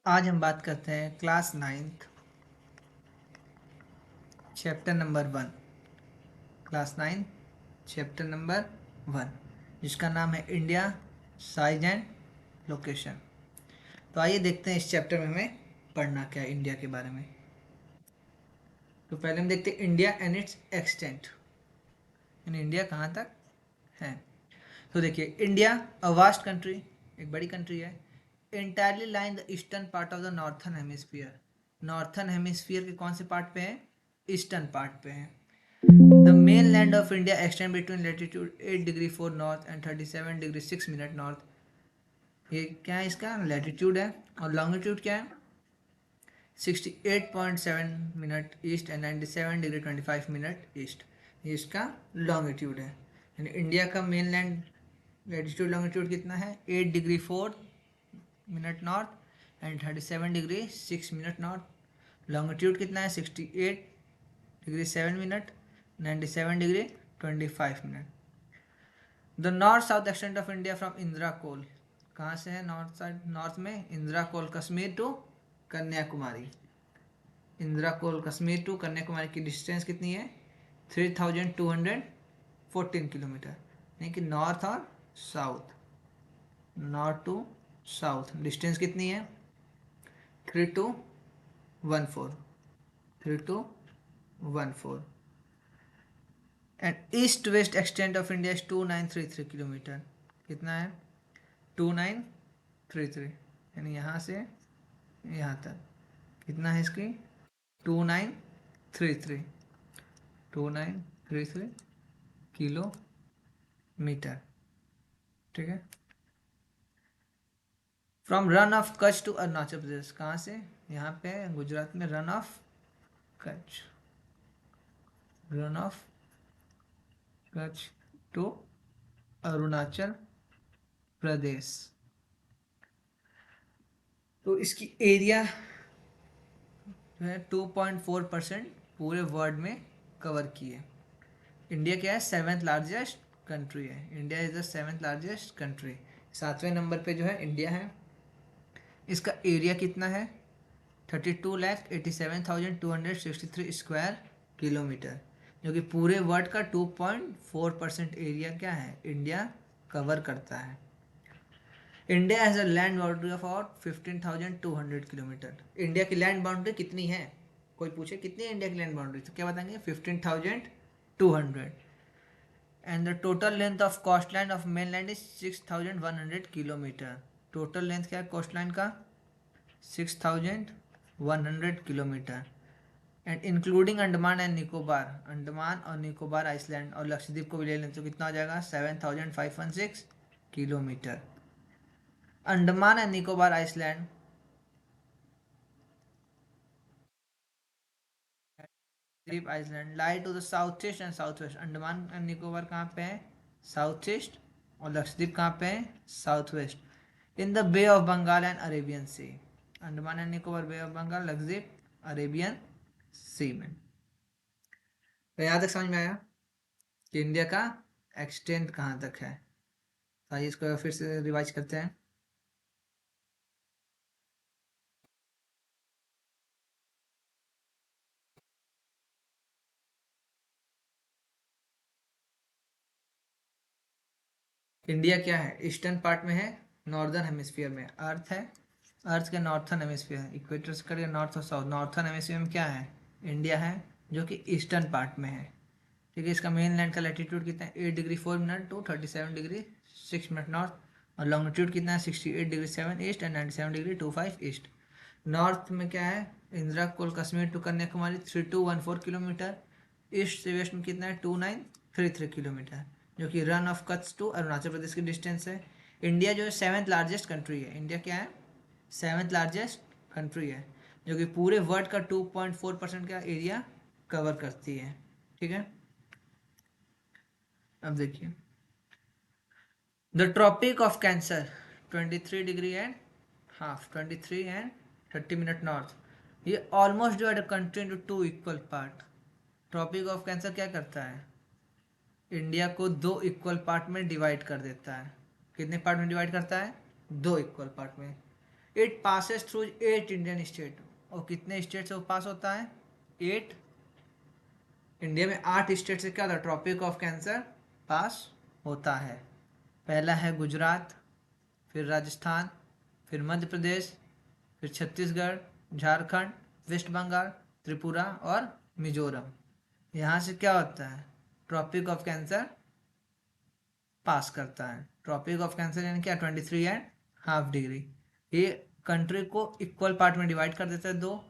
आज हम बात करते हैं class 9th chapter number 1। Class 9 chapter number 1 जिसका नाम है इंडिया साइज एंड लोकेशन। तो आइए देखते हैं इस चैप्टर में हमें पढ़ना क्या है इंडिया के बारे में। तो पहले हम देखते हैं इंडिया एंड इट्स एक्सटेंट, यानी इंडिया कहाँ तक है। तो देखिए, इंडिया अ वास्ट कंट्री, एक बड़ी कंट्री है। Entirely line the eastern part of the northern hemisphere. Northern hemisphere के कौन से पार्ट पे है? ईस्टर्न पार्ट पे है। The mainland of India extends between latitude 8 degree 4 north and 37 degree 6 minute north। ये क्या है? इसका लैटिट्यूड है। और लॉन्गिट्यूड क्या है? 68.7 minute east and 97 degree 25 minute east. ये इसका लॉन्गिट्यूड है। यानी इंडिया का मेन लैंड लैटिट्यूड लॉन्गिट्यूड कितना है? 8 degree 4 minute north and 37 degree 6 minute north. Longitude कितना है? 68 degree 7 minute, 97 degree 25 minute. The north south extent of India from Indira Col. कहाँ से है नॉर्थ साइड? नॉर्थ में इंदिरा कोल कश्मीर टू कन्याकुमारी। इंदिरा कोल कश्मीर टू कन्याकुमारी की डिस्टेंस कितनी है? 3214 किलोमीटर। यानी कि नॉर्थ और south, north to south distance कितनी है? 3214, 3214। And east west extent of India is 2933 kilometre. कितना है? 2933, यानी यहाँ से यहाँ तक कितना है इसकी? 2933, 2933 किलोमीटर। ठीक है। From Rann of Kutch to Arunachal Pradesh. कहाँ से? यहाँ पे गुजरात में Rann of Kutch, Rann of Kutch to Arunachal Pradesh. तो इसकी एरिया जो है 2.4% पूरे वर्ल्ड में कवर की है। इंडिया क्या है? सेवेंथ लार्जेस्ट कंट्री है। India is the seventh largest country. 7वें नंबर पे जो है इंडिया है। इसका एरिया कितना है? 32,87,263 स्क्वायर किलोमीटर, जो कि पूरे वर्ल्ड का 2.4% एरिया क्या है? इंडिया कवर करता है। India has a land boundary of about 15,200 kilometre. India की लैंड बाउंड्री कितनी है? कोई पूछे कितनी है इंडिया की लैंड बाउंड्री, तो क्या बताएंगे? 15,200। And the total length of coast line of main land is 6,100 kilometre. Total length क्या है कोस्ट लाइन का? 6,100 kilometre. And including Andaman and Nicobar, Andaman और निकोबार आइसलैंड और लक्षद्वीप को भी ले लें तो कितना हो जाएगा? 7,516 kilometre. Andaman and Nicobar island द्वीप island lie to the south east and south west. Andaman and Nicobar कहाँ पे है? South east. और लक्षद्वीप कहाँ पे है? South west. In the Bay of Bengal and Arabian Sea. Andaman and Nicobar, Bay of Bengal, Lakshadweep, Arabian Sea में। तो यहाँ तक समझ में आया कि इंडिया का एक्सटेंट कहाँ तक है। तो आइए इसको फिर से रिवाइज करते हैं। इंडिया क्या है? ईस्टर्न पार्ट में है, नॉर्दर्न हेमिस्फीयर में। अर्थ है, अर्थ के नॉर्थन हेमिस्फीयर है। इक्वेटर से करके नॉर्थ और साउथ, नॉर्थन हेमिस्फीयर में क्या है? इंडिया है, जो कि ईस्टर्न पार्ट में है। ठीक है। इसका मेन लैंड का लैटिट्यूड कितना है? 8 degree 4 minute to 37 degree 6 minute north. और लॉन्गिट्यूड कितना है? 68 degree 7 east and 97 degree 25 east. North में क्या है? Indira Col Kashmir to Kanyakumari 3214 kilometre. East से वेस्ट में कितना है? 2933 किलोमीटर, जो कि रन ऑफ कच्छ टू अरुणाचल प्रदेश की डिस्टेंस है। इंडिया जो है सेवेंथ लार्जेस्ट कंट्री है। इंडिया क्या है? सेवेंथ लार्जेस्ट कंट्री है, जो कि पूरे वर्ल्ड का 2.4% का एरिया कवर करती है। ठीक है। अब देखिए, the Tropic of Cancer 23 degree and half, 23 and 30 minute north. ये almost divide country into two equal part. Tropic of Cancer क्या करता है? इंडिया को दो इक्वल पार्ट में डिवाइड कर देता है। कितने पार्ट में डिवाइड करता है? दो इक्वल पार्ट में। It passes through 8 Indian state. और कितने स्टेट से वो पास होता है? 8। इंडिया में 8 स्टेट से क्या होता है? ट्रॉपिक ऑफ कैंसर पास होता है। पहला है गुजरात, फिर राजस्थान, फिर मध्य प्रदेश, फिर छत्तीसगढ़, झारखंड, वेस्ट बंगाल, त्रिपुरा और मिजोरम। यहाँ से क्या होता है? ट्रॉपिक ऑफ कैंसर पास करता है। ट्रॉपिक ऑफ कैंसर यानी क्या? 23.5 डिग्री। ये कंट्री को इक्वल पार्ट में डिवाइड कर देता है दो,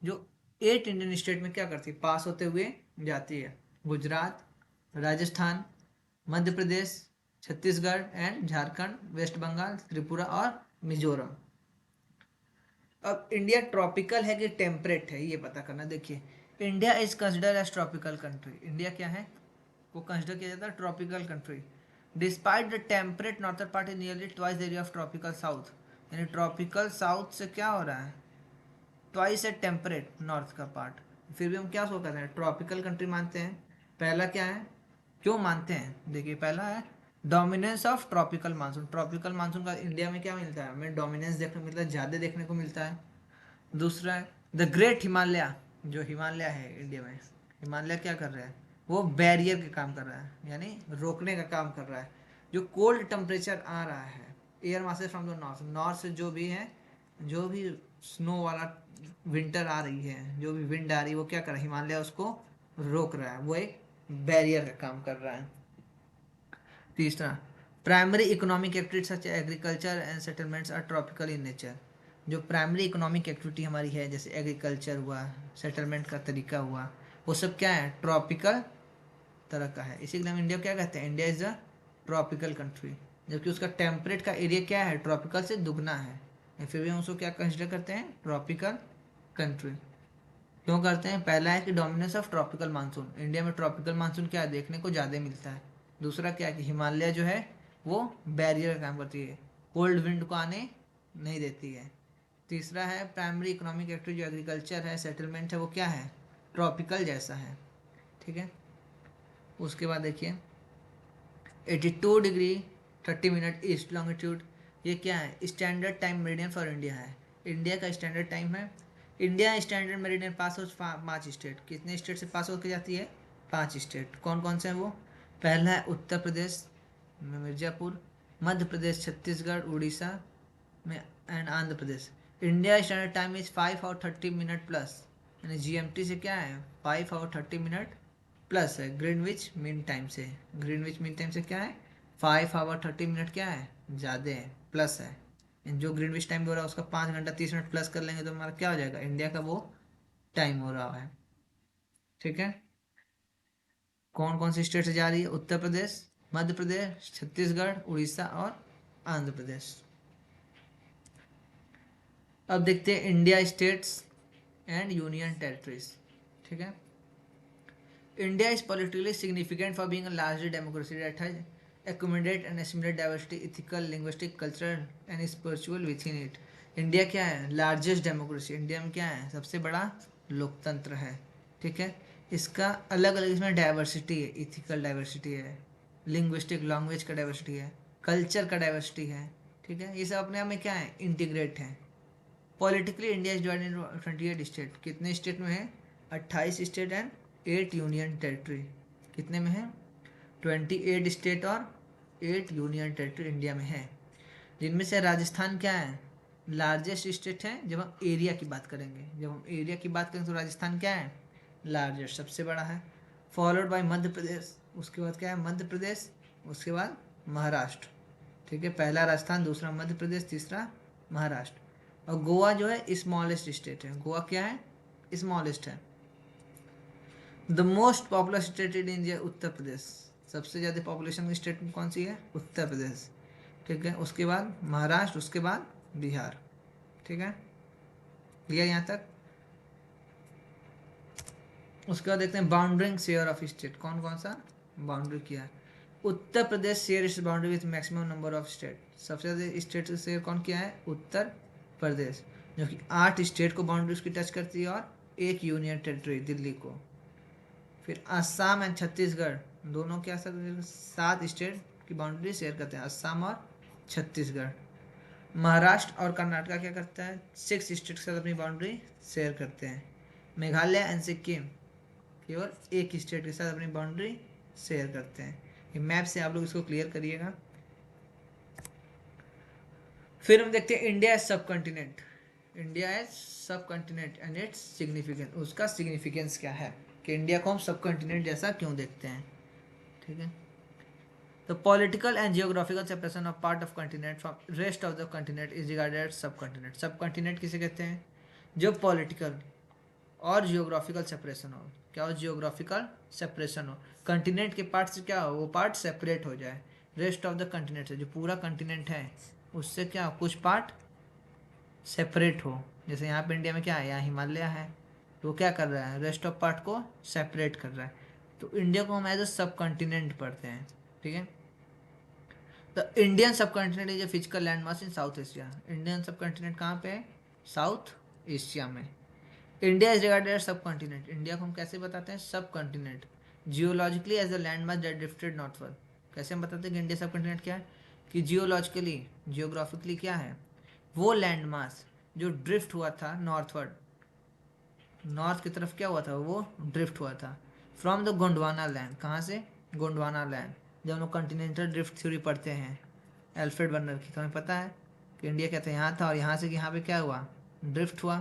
जो 8 इंडियन स्टेट में क्या करती है? पास होते हुए जाती है। गुजरात, राजस्थान, मध्य प्रदेश, छत्तीसगढ़ एंड झारखंड, वेस्ट बंगाल, त्रिपुरा और मिजोरम। अब इंडिया ट्रॉपिकल है कि टेम्परेट है, ये पता करना। देखिए, India is consider as tropical country. India क्या है? को कंसिडर किया जाता है tropical country. Despite the temperate northern part is nearly twice the area of tropical south. यानी ट्रॉपिकल साउथ से क्या हो रहा है? ट्वाइस है टेम्परेट नॉर्थ का पार्ट। फिर भी हम क्या सो कहते हैं? ट्रॉपिकल कंट्री मानते हैं। पहला क्या है? क्यों मानते हैं? देखिए, पहला है dominance of tropical monsoon. Tropical monsoon का इंडिया में क्या मिलता है? हमें डोमिनेंस देखने को मिलता है, ज़्यादा देखने को मिलता है। दूसरा है द ग्रेट हिमालय। जो हिमालय है इंडिया में, हिमालय क्या कर रहा है? वो बैरियर का काम कर रहा है, यानी रोकने का काम कर रहा है। जो कोल्ड टेम्परेचर आ रहा है air masses from the north, north से जो भी है, जो भी स्नो वाला विंटर आ रही है, जो भी विंड आ रही है, वो क्या कर रहा है? हिमालय उसको रोक रहा है। वो एक बैरियर का काम कर रहा है। तीसरा, primary economic activities such agriculture and settlements are tropical in nature. जो प्राइमरी इकोनॉमिक एक्टिविटी हमारी है, जैसे एग्रीकल्चर हुआ, सेटलमेंट का तरीका हुआ, वो सब क्या है? ट्रॉपिकल तरह का है। इसी के लिए हम इंडिया क्या कहते हैं? India is a tropical country. जबकि उसका टेम्परेट का एरिया क्या है? ट्रॉपिकल से दुगना है। फिर भी हम उसको क्या कंसिडर करते हैं? Tropical country. क्यों करते हैं? पहला है कि dominance of tropical monsoon. India में ट्रॉपिकल मानसून क्या है? देखने को ज़्यादा मिलता है। दूसरा क्या है कि हिमालय जो है वो बैरियर का काम करती है, कोल्ड विंड को आने नहीं देती है। तीसरा है प्राइमरी इकोनॉमिक एक्टिविटी, जो एग्रीकल्चर है, सेटलमेंट है, वो क्या है? ट्रॉपिकल जैसा है। ठीक है। उसके बाद देखिए 82 डिग्री 30 मिनट ईस्ट लॉन्गिट्यूड, ये क्या है? Standard time meridian for India है। इंडिया का स्टैंडर्ड टाइम है। India standard meridian pass out 5 state. कितने स्टेट से पास आउट की जाती है? 5 स्टेट। कौन कौन से हैं वो? पहला है उत्तर प्रदेश में मिर्ज़ापुर, मध्य प्रदेश, छत्तीसगढ़, उड़ीसा में and Andhra Pradesh. India standard time is 5 hour 30 minute plus, यानी जीएमटी से क्या है? 5 आवर 30 मिनट प्लस है ग्रीनविच मीन टाइम से। ग्रीनविच मीन टाइम से क्या है? 5 आवर 30 मिनट क्या है? ज़्यादा है, प्लस है। जो ग्रीनविच टाइम हो रहा है उसका 5 घंटा 30 मिनट प्लस कर लेंगे तो हमारा क्या हो जाएगा? इंडिया का वो टाइम हो रहा है। ठीक है। कौन कौन सी स्टेट से जा रही है? उत्तर प्रदेश, मध्य प्रदेश, छत्तीसगढ़, उड़ीसा और आंध्र प्रदेश। अब देखते हैं India states and union territories. ठीक है। India is politically significant for being a largely democracy that has accommodated and assimilated diversity, ethical, linguistic, cultural and spiritual within it. India क्या है? Largest democracy. इंडिया में क्या है? सबसे बड़ा लोकतंत्र है। ठीक है। इसका अलग अलग इसमें डाइवर्सिटी है, इथिकल डाइवर्सिटी है, लिंग्विस्टिक लैंग्वेज का डाइवर्सिटी है, कल्चर का डाइवर्सिटी है। ठीक है। ये सब अपने आप में क्या है? इंटीग्रेट है। Politically India is divided in 28 state. कितने स्टेट में है? 28 स्टेट एंड 8 यूनियन टेरिटरी। कितने में है? 28 स्टेट और 8 यूनियन टेरिटरी इंडिया में है। जिनमें से राजस्थान क्या है? लार्जेस्ट स्टेट है। जब हम एरिया की बात करेंगे, जब हम एरिया की बात करेंगे तो राजस्थान क्या है? लार्जेस्ट, सबसे बड़ा है। Followed by Madhya Pradesh. उसके बाद क्या है? मध्य प्रदेश, उसके बाद महाराष्ट्र। ठीक है। पहला राजस्थान, दूसरा मध्य प्रदेश, तीसरा महाराष्ट्र। और गोवा जो है स्मॉलेस्ट स्टेट है। गोवा क्या है? स्मॉलेस्ट है। The most popular state in India Uttar Pradesh. सबसे ज़्यादा पॉपुलेशन की स्टेट कौन सी है? उत्तर प्रदेश। ठीक है। उसके बाद महाराष्ट्र, उसके बाद बिहार। ठीक है। क्लियर यहाँ तक? उसके बाद देखते हैं बाउंड्रिंग शेयर ऑफ स्टेट। कौन कौन सा बाउंड्री किया है? उत्तर प्रदेश शेयर इस boundary with maximum number of state. सबसे ज़्यादा स्टेट से शेयर कौन किया है? उत्तर प्रदेश, जो कि 8 स्टेट को बाउंड्री उसकी टच करती है और एक यूनियन टेरिटरी दिल्ली को। फिर असम एंड छत्तीसगढ़ दोनों क्या 7 स्टेट की बाउंड्री शेयर करते हैं, असम और छत्तीसगढ़। महाराष्ट्र और कर्नाटका क्या करता है, 6 स्टेट के साथ अपनी बाउंड्री शेयर करते हैं। मेघालय एंड सिक्किम केवल एक स्टेट के साथ अपनी बाउंड्री शेयर करते हैं। ये मैप से आप लोग इसको क्लियर करिएगा। फिर हम देखते हैं India as subcontinent. India as सब कॉन्टिनेंट एंड इट्स सिग्निफिकेंस, उसका सिग्निफिकेंस क्या है कि इंडिया को हम सब कॉन्टिनेंट जैसा क्यों देखते हैं। ठीक है, तो political and geographical separation of part of continent from rest of the continent is regarded as subcontinent. Subcontinent किसे कहते हैं, जो पॉलिटिकल और जियोग्राफिकल सेपरेशन हो। क्या हो, जियोग्राफिकल सेपरेशन हो, कंटिनेंट के पार्ट से क्या हो, वो पार्ट सेपरेट हो जाए रेस्ट ऑफ द कंटिनेंट से। जो पूरा कंटिनेंट है उससे क्या हो, कुछ पार्ट सेपरेट हो। जैसे यहाँ पे इंडिया में क्या है, यहाँ हिमालय है, तो वो क्या कर रहा है, रेस्ट ऑफ पार्ट को सेपरेट कर रहा है। तो इंडिया को हम एज अ सब कॉन्टिनेंट पढ़ते हैं। ठीक है, the Indian subcontinent is a physical land mass in south Asia. Indian subcontinent कहाँ पे है, साउथ एशिया में। India is regarded as subcontinent. India को हम कैसे बताते हैं, subcontinent. Geologically as a land mass that drifted northward. कैसे हम बताते हैं कि इंडिया सब कॉन्टिनेंट क्या है, कि जियोलॉजिकली, जियोग्राफिकली क्या है, वो लैंड मास जो ड्रिफ्ट हुआ था नॉर्थवर्ड, नॉर्थ की तरफ क्या हुआ था, वो ड्रिफ्ट हुआ था फ्रॉम द गोंडवाना लैंड। कहाँ से, गोंडवाना लैंड। जब हम लोग कॉन्टिनेंटल ड्रिफ्ट थ्योरी पढ़ते हैं एल्फ्रेड वर्नर की, तो हमें पता है कि इंडिया क्या था, यहाँ था, और यहाँ से यहाँ पे क्या हुआ, ड्रिफ्ट हुआ।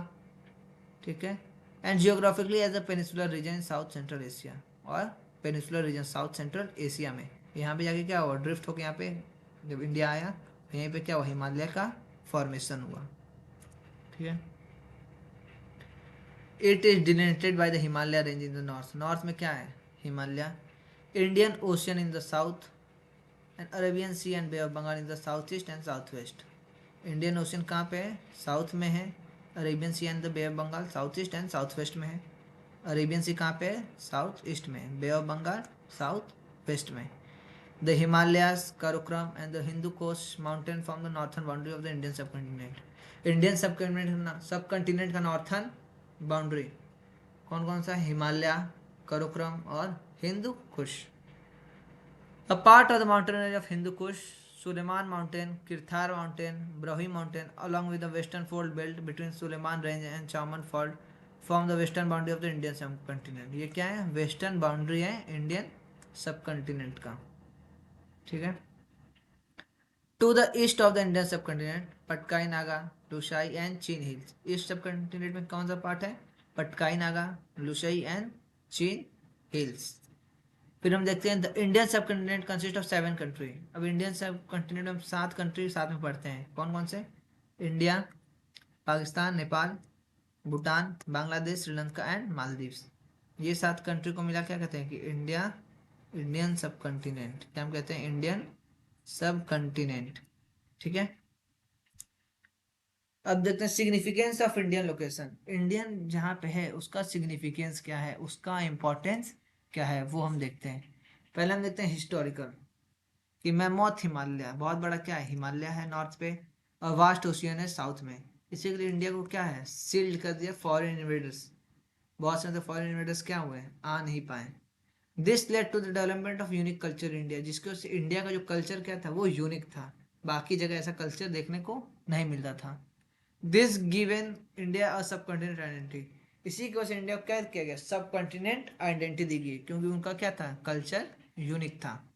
ठीक है, and geographically as a peninsular region in south central Asia. और peninsular region south central Asia में, यहाँ पे जाके क्या हुआ, ड्रिफ्ट होकर यहाँ पे जब इंडिया आया तो यहीं पे क्या हुआ, हिमालय का फॉर्मेशन हुआ। ठीक है, it is delineated by the Himalaya range in the north. North में क्या है, Himalaya. Indian Ocean in the south and Arabian Sea and Bay of Bengal in the south east and south west. Indian Ocean कहाँ पे है, south में है। Arabian Sea and the Bay of Bengal south east and south west में है। Arabian सी कहाँ पे है, साउथ ईस्ट में। Bay of Bengal south west में। The Himalayas, Karakoram and the Hindu coast mountain form the northern boundary of the Indian subcontinent. Indian subcontinent का northern boundary कौन कौन सा है, हिमालय, काराकोरम और Hindu Kush. A part of the mountain range of Hindu Kush, Suleiman Mountain, Kirthar Mountain, Brahui Mountain, along with the western fold belt between Suleiman Range and Chaman Fold, form the western boundary of the Indian subcontinent. ये क्या है, western boundary है Indian subcontinent का। ठीक है, to the east of the Indian subcontinent Patkai Naga, Lushai and Chin hills. East subcontinent में कौन सा पार्ट है, पटकाई नागा, लुशाई एंड चीन हिल्स। फिर हम देखते हैं the Indian subcontinent consist of 7 country. अब इंडियन सब कॉन्टिनेंट में 7 कंट्री साथ में पढ़ते हैं, कौन कौन से, इंडिया, पाकिस्तान, नेपाल, भूटान, बांग्लादेश, श्रीलंका एंड मालदीव्स। ये 7 कंट्री को मिला क्या कहते हैं कि इंडिया, इंडियन सब कॉन्टिनेंट। क्या हम कहते हैं, इंडियन सब कॉन्टिनेंट। ठीक है, अब देखते हैं significance of Indian location. Indian जहाँ पे है उसका सिग्निफिकेंस क्या है, उसका इम्पोर्टेंस क्या है, वो हम देखते हैं। पहले हम देखते हैं हिस्टोरिकल, कि मैमोथ हिमालय बहुत बड़ा क्या है, हिमालय है नॉर्थ पे, और वास्ट ओशियन है साउथ में। इसी के लिए इंडिया को क्या है, सील्ड कर दिया फॉरेन इन्वेडर्स। बहुत सारे फॉरेन इन्वेडर्स क्या हुए, आ नहीं पाए। This led to the development of unique culture India, जिसके उससे इंडिया का जो कल्चर क्या था, वो यूनिक था। बाकी जगह ऐसा कल्चर देखने को नहीं मिलता था। दिस गिवन इंडिया अ सब कॉन्टिनेंट आइडेंटिटी, इसी की वजह से इंडिया को क्या किया गया, सब कॉन्टिनेंट आइडेंटिटी दी गई, क्योंकि उनका क्या था, कल्चर यूनिक था।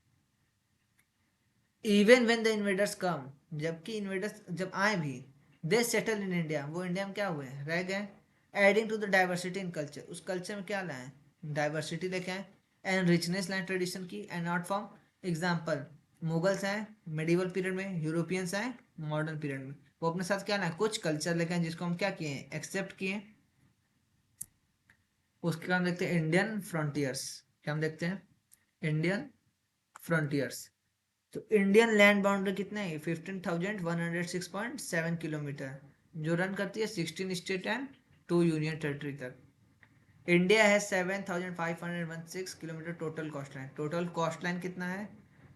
Even when the invaders come, जबकि इन्वेडर्स जब आए भी, दे सेटल इन इंडिया, वो इंडिया में क्या हुए, रह गए। Adding to the diversity in culture, उस कल्चर में क्या लाए, डाइवर्सिटी लेके आए। एंड रिचनेस लाए ट्रेडिशन की, and not form. Example, Mughals आए मेडिवल पीरियड में, यूरोपियंस आए मॉडर्न पीरियड में, वो अपने साथ क्या लाए, कुछ कल्चर लेके आए जिसको हम क्या किए, एक्सेप्ट किए। उसके काम देखते हैं इंडियन फ्रंटियर्स। क्या हम देखते हैं, इंडियन फ्रंटियर्स। तो इंडियन लैंड बाउंड्री कितने है, 15,106.7 किलोमीटर, जो रन करती है 16 स्टेट एंड 2 यूनियन टेरिटरी तक। इंडिया है 7,516 kilometre total coast line. Total coast line कितना है,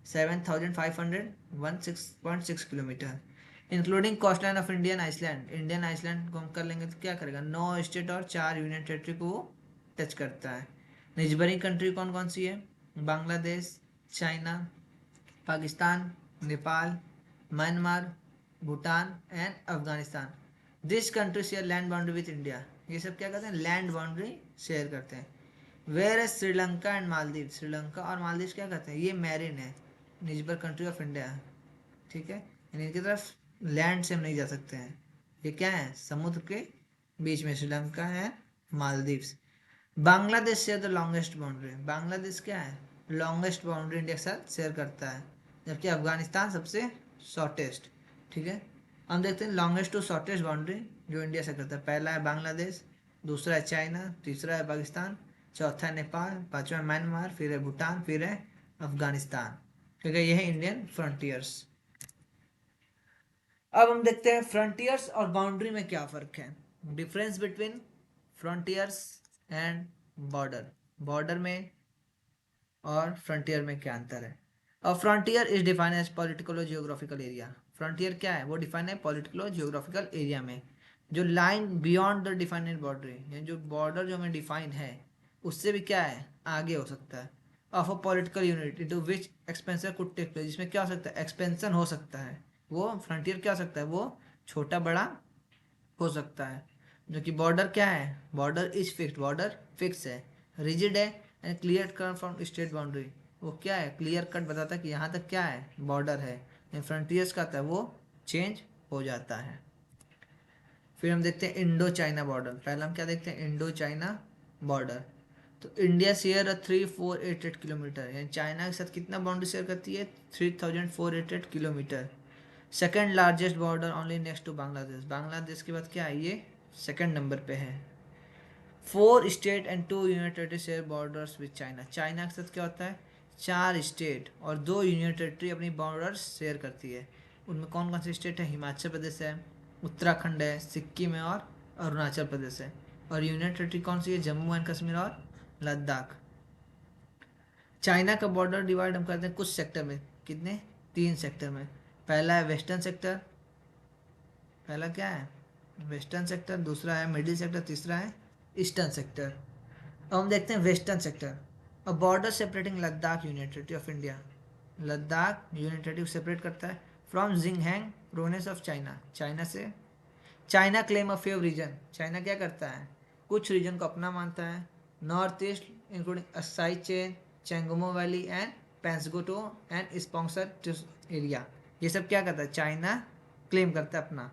7,516.6 kilometre, including coast line of Indian island. Indian island को हम कर लेंगे तो क्या करेगा, 9 स्टेट और 4 यूनियन टेरिटरी को वो टच करता है। निजबरिंग कंट्री कौन कौन सी है, Bangladesh, China, Pakistan, Nepal, Myanmar, Bhutan and Afghanistan. This country share land boundary with India. ये सब क्या करते हैं, लैंड बाउंड्री शेयर करते हैं। Whereas Sri Lanka and Maldives, Sri Lanka और मालदीव क्या करते हैं, ये मैरिन है, निजबर कंट्री ऑफ इंडिया है, ठीक है, यानी इनकी तरफ लैंड से हम नहीं जा सकते हैं। ये क्या है, समुद्र के बीच में श्रीलंका है, Maldives. Bangladesh share the longest boundary, Bangladesh क्या है, लॉन्गेस्ट बाउंड्री इंडिया के साथ शेयर करता है, जबकि अफगानिस्तान सबसे शॉर्टेस्ट, ठीक है। हम देखते हैं लॉन्गेस्ट टू शॉर्टेस्ट बाउंड्री जो इंडिया से करता है। पहला है बांग्लादेश, दूसरा है चाइना, तीसरा है पाकिस्तान, चौथा है नेपाल, पांचवा म्यांमार, फिर है भूटान, फिर है अफगानिस्तान, ठीक है। यह है इंडियन फ्रंटियर्स। अब हम देखते हैं फ्रंटियर्स और बाउंड्री में क्या फर्क है, difference between frontiers and border, border में और फ्रंटियर में क्या अंतर है। और frontier is define as political और जियोग्राफिकल एरिया, फ्रंटियर क्या है, वो डिफाइन है पॉलिटिकल और जियोग्राफिकल एरिया में जो line beyond the defined border, यानी जो बॉर्डर जो हमें डिफाइन है उससे भी क्या है, आगे हो सकता है। Of a political unit into which expansion could take place, जिसमें क्या हो सकता है, एक्सपेंशन हो सकता है, वो फ्रंटियर क्या हो सकता है, वो छोटा बड़ा हो सकता है। जो कि बॉर्डर क्या है, border is fixed, border fix है, रिजिड है and clear cut from state boundary, वो क्या है, क्लियर कट बताता है कि यहाँ तक क्या है, बॉर्डर है। फ्रंटियर्स का आता है वो चेंज हो जाता है। फिर हम देखते हैं इंडो चाइना बॉर्डर, पहले हम क्या देखते हैं, इंडो चाइना बॉर्डर। तो इंडिया शेयर 3488 किलोमीटर, यानी चाइना के साथ कितना बाउंड्री शेयर करती है, 3488 kilometre. Second largest border only next to Bangladesh, Bangladesh के बाद क्या है, ये सेकेंड नंबर पे है। 4 state and 2 union territory share borders with China, China के साथ क्या होता है, 4 स्टेट और 2 यूनियन टेरिटरी अपनी बॉर्डर्स शेयर करती है। उनमें कौन कौन से स्टेट है, हिमाचल प्रदेश है, उत्तराखंड है, सिक्किम है और अरुणाचल प्रदेश है। और यूनियन टेरिटरी कौन सी है, जम्मू एंड कश्मीर और लद्दाख। चाइना का बॉर्डर डिवाइड हम करते हैं कुछ सेक्टर में, कितने, 3 सेक्टर में। पहला है वेस्टर्न सेक्टर, पहला क्या है, वेस्टर्न सेक्टर, दूसरा है मिडिल सेक्टर, तीसरा है ईस्टर्न सेक्टर। अब हम देखते हैं western sector. A border separating Ladakh union territory of India, Ladakh union territory separate करता है from Xinjiang province of China, China से। China claim a few region, China क्या करता है, कुछ रीजन को अपना मानता है, north east including Aksai Chin, चेंगमो वैली एंड पेंसगोटो एंड स्पॉन्सर एरिया, ये सब क्या करता है, चाइना क्लेम करता है अपना।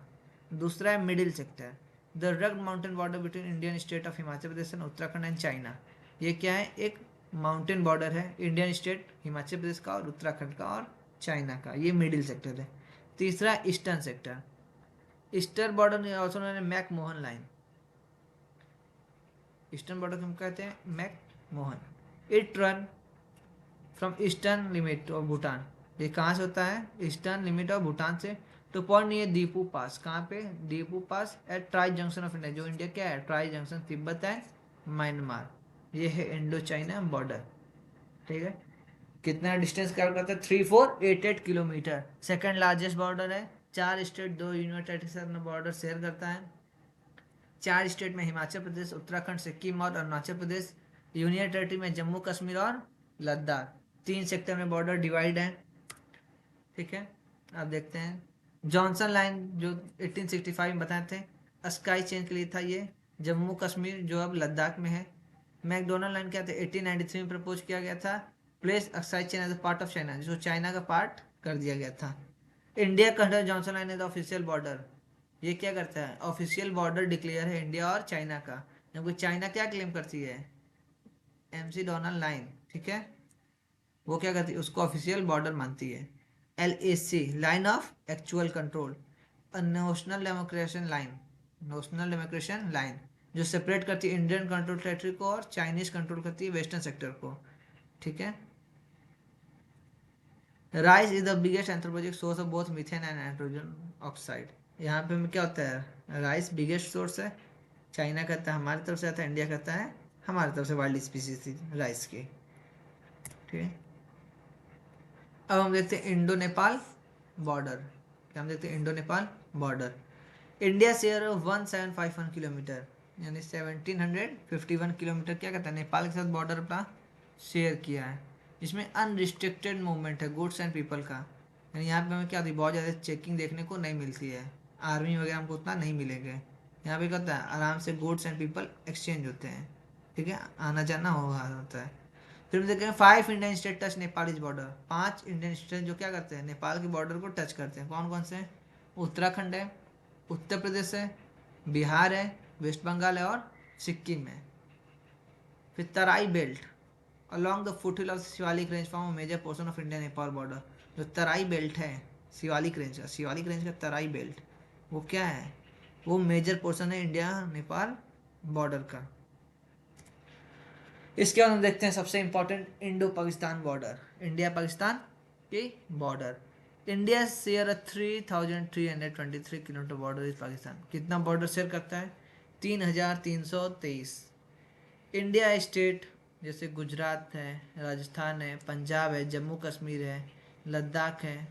दूसरा है middle sector, the rugged mountain border between Indian state of Himachal Pradesh and Uttarakhand and China, ये क्या है, एक माउंटेन बॉर्डर है इंडियन स्टेट हिमाचल प्रदेश का और उत्तराखंड का और चाइना का, ये मिडिल सेक्टर है। तीसरा eastern sector, eastern border also known as McMahon line, eastern border को हम कहते हैं McMahon. It run from eastern limit of Bhutan, ये कहाँ से होता है, ईस्टर्न लिमिट ऑफ भूटान से two point near Diphu pass, कहाँ पे, Diphu pass at tri junction of India, जो इंडिया क्या है, tri junction Tibet and Myanmar, ये है इंडो चाइना बॉर्डर, ठीक है। कितना डिस्टेंस कवर करता है, 3488 किलोमीटर, सेकेंड लार्जेस्ट बॉर्डर है, 4 स्टेट 2 यूनियन टेरिटरी से अपना बॉर्डर शेयर करता है। 4 स्टेट में हिमाचल प्रदेश, उत्तराखंड, सिक्किम और अरुणाचल प्रदेश। यूनियन टेरिटरी में जम्मू कश्मीर और लद्दाख। 3 सेक्टर में बॉर्डर डिवाइड है, ठीक है। आप देखते हैं जॉनसन लाइन जो 1865 में बताए थे, स्काई चेन के लिए था ये, जम्मू कश्मीर जो अब लद्दाख में है। मैकडोनल्ड लाइन क्या था, 1893 में प्रपोज किया गया था, प्लेस स्काई Chin as a part of China, जिसको चाइना का पार्ट कर दिया गया था। India consider Johnson line as official border, ये क्या करता है, ऑफिशियल बॉर्डर डिक्लेयर है इंडिया और चाइना का, जबकि चाइना क्या क्लेम करती है, एमसी डोनाल्ड लाइन, ठीक है, वो क्या करती है, उसको ऑफिशियल बॉर्डर मानती है। LAC line of actual control, national demarcation line, national demarcation line जो सेपरेट करती है इंडियन कंट्रोल टेरिटरी को और चाइनीज कंट्रोल करती है वेस्टर्न सेक्टर को, ठीक है। Rice is the biggest anthropogenic source of both methane and nitrogen oxide, यहाँ पे क्या होता है, राइस बिगेस्ट सोर्स है, चाइना कहता है हमारी तरफ से आता है, इंडिया कहता है हमारी तरफ से वाइल्ड स्पीसीज थी राइस की, ठीक है। अब हम देखते हैं इंडो नेपाल बॉर्डर, क्या हम देखते हैं, Indo Nepal border. India share 1751 kilometre, यानी 1751 किलोमीटर क्या कहता है, नेपाल के साथ बॉर्डर अपना शेयर किया है, जिसमें अनरिस्ट्रिक्टेड मूवमेंट है गुड्स एंड पीपल का, यानी यहाँ पे हमें क्या होती है, बहुत ज़्यादा चेकिंग देखने को नहीं मिलती है, आर्मी वगैरह हमको उतना नहीं मिलेंगे। यहाँ पे क्या होता है, आराम से गुड्स एंड पीपल एक्सचेंज होते हैं, ठीक है, आना जाना होता है। फिर हम देखेंगे 5 Indian state touch Nepal is border. 5 Indian state जो क्या करते हैं, नेपाल के बॉर्डर को टच करते हैं। कौन कौन से हैं? उत्तराखंड है, उत्तर प्रदेश है, बिहार है, वेस्ट बंगाल है और सिक्किम है। फिर Terai belt along the foothill of Shivalik range form major portion of India Nepal border. जो तराई बेल्ट है शिवालिक रेंज का तराई बेल्ट, वो क्या है, वो मेजर पोर्शन है इंडिया नेपाल बॉर्डर का। इसके बाद हम देखते हैं सबसे important Indo Pakistan border, India Pakistan की border. India share 3,323 kilometre border is Pakistan. कितना बॉर्डर शेयर करता है? 3,323। इंडिया स्टेट जैसे गुजरात है, राजस्थान है, पंजाब है, जम्मू कश्मीर है, लद्दाख है,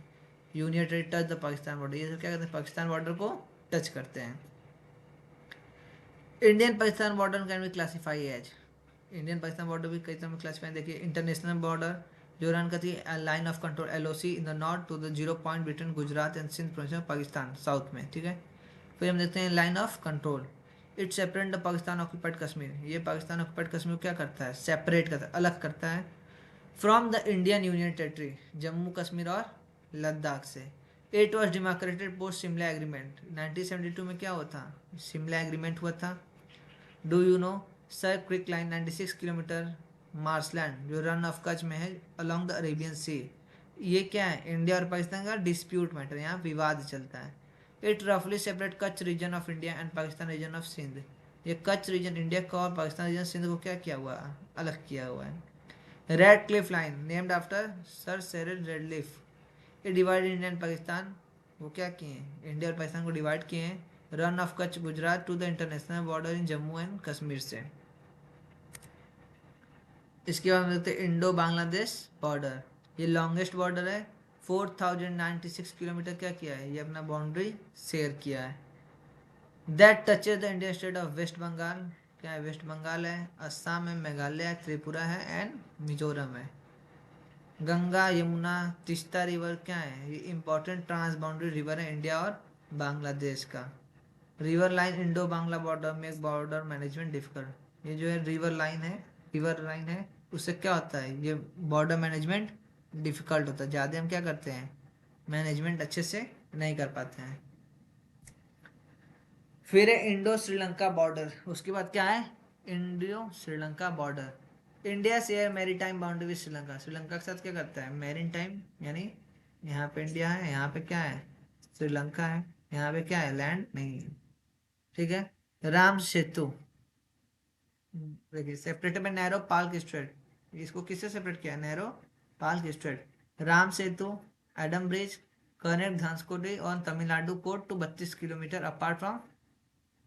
union territory touch the Pakistan border, ये सब क्या करते हैं, पाकिस्तान बॉर्डर को टच करते हैं। Indian Pakistan border can be classify as, Indian Pakistan border भी कई तरह में क्लासीफाई, देखिए इंटरनेशनल बॉर्डर जो रन करती है line of control LOC in the north to the 0 point between Gujarat and Sindh province of Pakistan south में, ठीक है। फिर हम देखते हैं line of control, it separate the Pakistan occupied Kashmir, ये पाकिस्तान ऑक्यूपाइड कश्मीर को क्या करता है, सेपरेट करता है, अलग करता है from the Indian union territory, Jammu Kashmir और लद्दाख से। It was demarcated post Shimla agreement, 1972 में क्या हुआ था, शिमला एग्रीमेंट हुआ था। Do you know Sir Creek line 96 kilometre marshland जो रन ऑफ कच्छ में है अलॉन्ग द अरेबियन सी, ये क्या है, इंडिया और पाकिस्तान का डिस्प्यूट मैटर, यहाँ विवाद चलता है। इट रफली separate Kutch region of India and Pakistan region of Sindh, ये कच्छ रीजन इंडिया का और पाकिस्तान रीजन सिंध को क्या किया हुआ है, अलग किया हुआ है। Radcliffe line named after sir Cyril Radcliffe, ये डिवाइड इंडिया एंड पाकिस्तान, वो क्या किए हैं, इंडिया और पाकिस्तान को डिवाइड किए हैं। Rann of Kutch Gujarat to the international border in Jammu and Kashmir से। इसके बाद हम देखते हैं इंडो बांग्लादेश बॉर्डर, ये लॉन्गेस्ट बॉर्डर है, 4096 किलोमीटर क्या किया है, ये अपना बाउंड्री शेयर किया है। That touches the Indian state of West Bengal, क्या है, वेस्ट बंगाल है, असम है, मेघालय है, त्रिपुरा है एंड मिजोरम है। गंगा यमुना तिस्ता रिवर क्या है, ये इंपॉर्टेंट ट्रांस बाउंड्री रिवर है इंडिया और बांग्लादेश का। River line Indo Bangla border में बॉर्डर मैनेजमेंट डिफिकल्ट, ये जो है रिवर लाइन है, उससे क्या होता है, ये बॉर्डर मैनेजमेंट डिफिकल्ट होता है, ज़्यादा हम क्या करते हैं, मैनेजमेंट अच्छे से नहीं कर पाते हैं। फिर है इंडो श्रीलंका बॉर्डर, उसके बाद क्या है, Indo Sri Lanka border. India share maritime boundary with Sri Lanka, Sri Lanka के साथ क्या करता है, मैरीन टाइम, यानी यहाँ पे इंडिया है, यहाँ पे क्या है, श्रीलंका है, यहाँ पे क्या है, लैंड नहीं है, ठीक है। राम सेतु, देखिए separated by narrow Palk strait, इसको किससे सेपरेट किया, narrow Palk strait. Ram Setu Adam bridge connect Dhanushkodi और Tamil Nadu coast to 32 kilometre apart from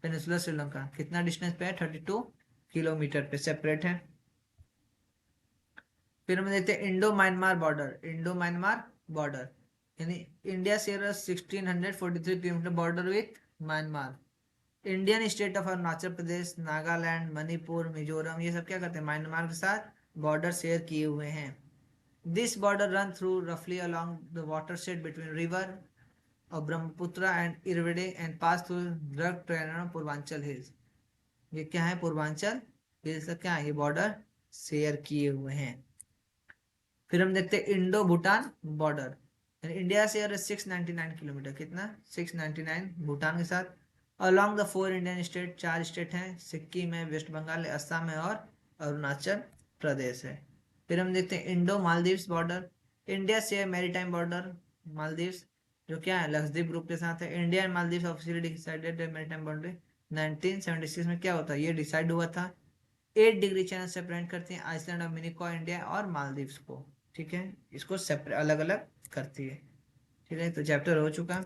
peninsular Sri Lanka, कितना डिस्टेंस पे है, 32 किलोमीटर पे सेपरेट है। फिर हम देखते हैं Indo Myanmar border, Indo Myanmar border यानी India share 1643 kilometre border with Myanmar. Indian state of Arunachal Pradesh, Nagaland, Manipur, Mizoram, ये सब क्या करते हैं, म्यांमार के साथ बॉर्डर शेयर किए हुए हैं। दिस बॉर्डर रन थ्रू रफली along the watershed between river और Brahmaputra and Irrawaddy and pass through ड्रग ट्रेन पूर्वांचल हिल्स, ये क्या है, पूर्वांचल हिल्स का क्या है, ये बॉर्डर शेयर किए हुए हैं। फिर हम देखते हैं Indo Bhutan border, India share 699 kilometre, कितना, 699 भूटान के साथ। Along the 4 Indian state, 4 state हैं, सिक्किम है, वेस्ट बंगाल है, असम है और अरुणाचल प्रदेश है। फिर हम देखते हैं Indo Maldives border, India share maritime border Maldives, जो क्या है, लक्षद्वीप ग्रुप के साथ है। India and Maldives officially decided maritime boundary 1976 में क्या होता है, ये डिसाइड हुआ था। 8 डिग्री चैनल सेपरेट करती हैं आइसलैंड और मिनिकॉय इंडिया और मालदीव्स को, ठीक है, इसको सेपरेट अलग अलग करती है, ठीक है। तो चैप्टर हो चुका।